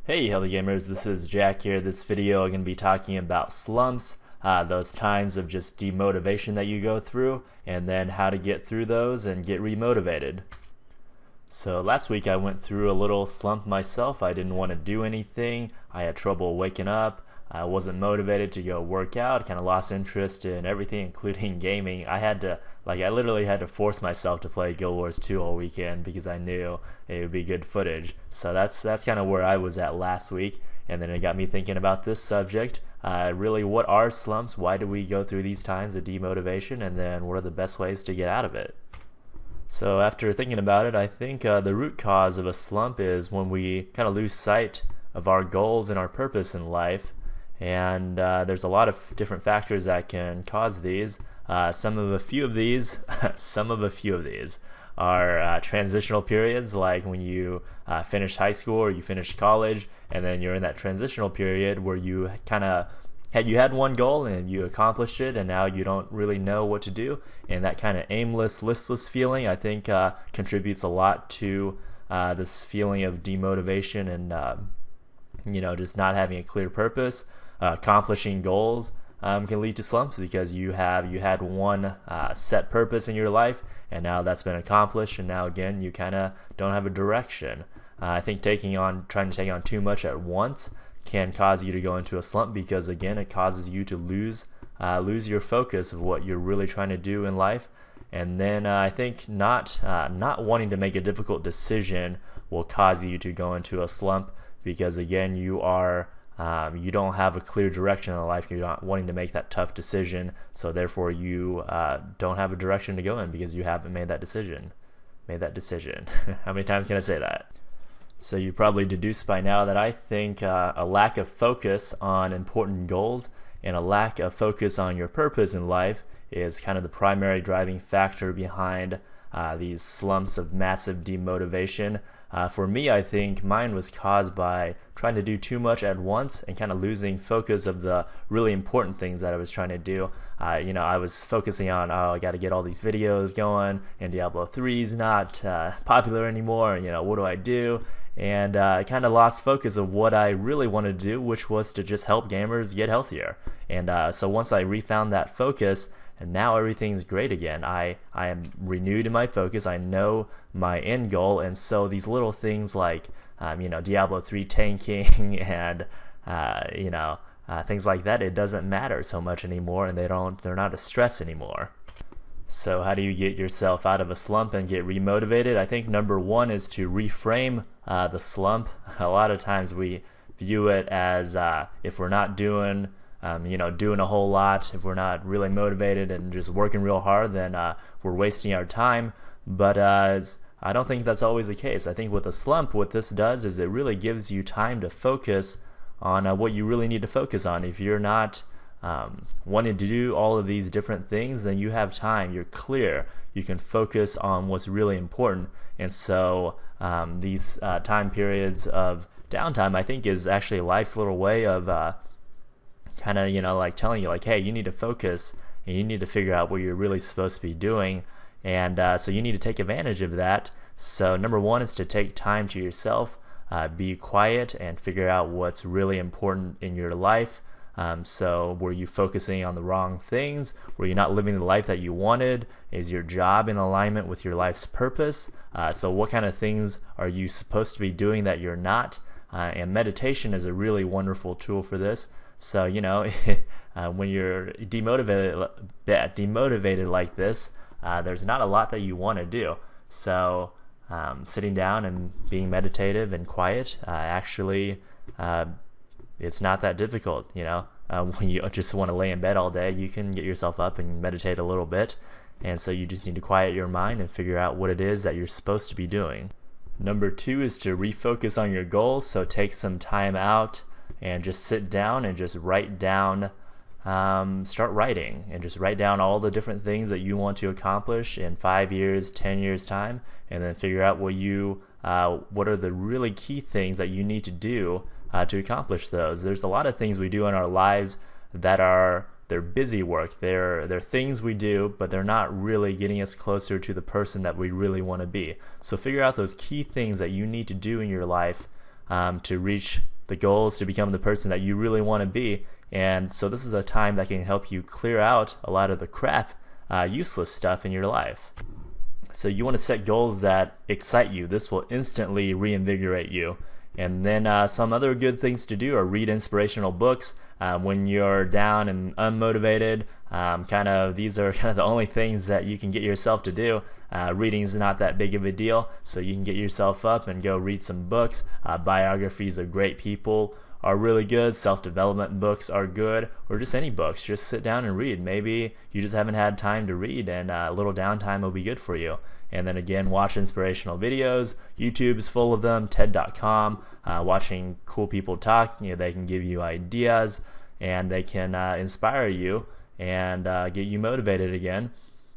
Hey healthy gamers, this is Jack here. This video I'm going to be talking about slumps, those times of just demotivation that you go through, and then how to get through those and get remotivated. So last week I went through a little slump myself. I didn't want to do anything. I had trouble waking up. I wasn't motivated to go work out. Kind of lost interest in everything, including gaming. I literally had to force myself to play Guild Wars 2 all weekend because I knew it would be good footage. So that's kind of where I was at last week. And then it got me thinking about this subject. Really, what are slumps? Why do we go through these times of demotivation? And then what are the best ways to get out of it? So after thinking about it, I think the root cause of a slump is when we kind of lose sight of our goals and our purpose in life. And there's a lot of different factors that can cause these. Some of a few of these are transitional periods, like when you finish high school or you finish college, and then you're in that transitional period where you had one goal and you accomplished it, and now you don't really know what to do. And that kind of aimless, listless feeling, I think, contributes a lot to this feeling of demotivation and just not having a clear purpose. Accomplishing goals can lead to slumps because you had one set purpose in your life, and now that's been accomplished, and now again you kind of don't have a direction. I think trying to take on too much at once can cause you to go into a slump because again it causes you to lose your focus of what you're really trying to do in life. And then I think not wanting to make a difficult decision will cause you to go into a slump because again you don't have a clear direction in life. You're not wanting to make that tough decision, so therefore you don't have a direction to go in because you haven't made that decision. How many times can I say that? So you probably deduced by now that I think a lack of focus on important goals and a lack of focus on your purpose in life is kind of the primary driving factor behind these slumps of massive demotivation. For me, I think mine was caused by trying to do too much at once and kind of losing focus of the really important things that I was trying to do. I was focusing on, I got to get all these videos going, and Diablo 3 is not popular anymore. What do I do? And I kind of lost focus of what I really wanted to do, which was to just help gamers get healthier. And so once I refound that focus, and now everything's great again. I am renewed in my focus. I know my end goal, and so these little things like Diablo 3 tanking and things like that, it doesn't matter so much anymore, and they're not a stress anymore. So how do you get yourself out of a slump and get remotivated? I think number one is to reframe the slump. A lot of times we view it as if we're not doing a whole lot, if we're not really motivated and just working real hard, then we're wasting our time. But I don't think that's always the case. I think with a slump, what this does is it really gives you time to focus on what you really need to focus on. If you're not wanting to do all of these different things, then you have time, you're clear, you can focus on what's really important. And so these time periods of downtime, I think, is actually life's little way of telling you, hey, you need to focus and you need to figure out what you're really supposed to be doing. And so you need to take advantage of that. So number one is to take time to yourself, be quiet and figure out what's really important in your life. So were you focusing on the wrong things? Were you not living the life that you wanted? Is your job in alignment with your life's purpose? So what kind of things are you supposed to be doing that you're not? And meditation is a really wonderful tool for this. So when you're demotivated like this, there's not a lot that you want to do. So sitting down and being meditative and quiet, actually, it's not that difficult. When you just want to lay in bed all day, you can get yourself up and meditate a little bit. And so you just need to quiet your mind and figure out what it is that you're supposed to be doing. Number two is to refocus on your goals. So take some time out and just sit down and just write down, start writing and just write down all the different things that you want to accomplish in 5 years, 10 years time, and then figure out what are the really key things that you need to do to accomplish those. There's a lot of things we do in our lives that they're busy work. They're things we do, but they're not really getting us closer to the person that we really want to be. So figure out those key things that you need to do in your life to reach The goal is to become the person that you really want to be. And so this is a time that can help you clear out a lot of the crap, useless stuff in your life. So you want to set goals that excite you. This will instantly reinvigorate you. And then some other good things to do are read inspirational books when you're down and unmotivated. These are kind of the only things that you can get yourself to do. Reading is not that big of a deal, so you can get yourself up and go read some books. Biographies of great people are really good. Self-development books are good, or just any books. Just sit down and read. Maybe you just haven't had time to read, and a little downtime will be good for you. And then again, watch inspirational videos. YouTube is full of them. TED.com. Watching cool people talk, they can give you ideas, and they can inspire you and get you motivated again.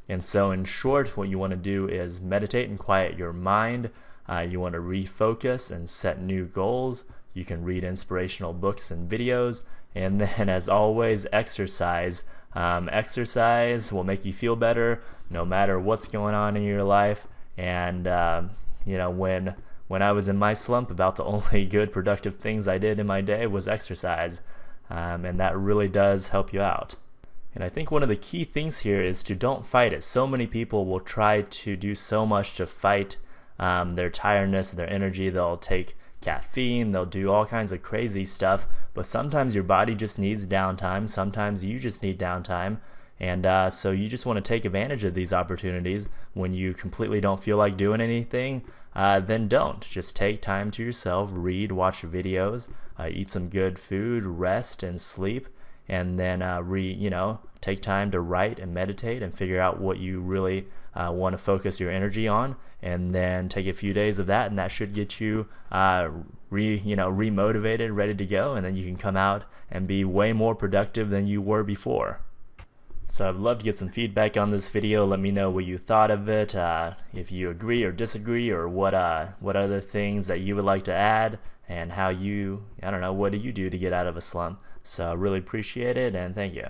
And so in short, what you want to do is meditate and quiet your mind. You want to refocus and set new goals. You can read inspirational books and videos. And then, as always, exercise. Exercise will make you feel better no matter what's going on in your life. And when I was in my slump, about the only good productive things I did in my day was exercise. And that really does help you out. And I think one of the key things here is to don't fight it. So many people will try to do so much to fight their tiredness, their energy. They'll take caffeine, they'll do all kinds of crazy stuff, but sometimes your body just needs downtime. Sometimes you just need downtime. And so you just want to take advantage of these opportunities. When you completely don't feel like doing anything, then don't. Just take time to yourself, read, watch videos, eat some good food, rest and sleep, and then take time to write and meditate and figure out what you really want to focus your energy on, and then take a few days of that, and that should get you remotivated, ready to go, and then you can come out and be way more productive than you were before. So I'd love to get some feedback on this video. Let me know what you thought of it, if you agree or disagree, or what other things that you would like to add, and how what do you do to get out of a slump. So I really appreciate it, and thank you.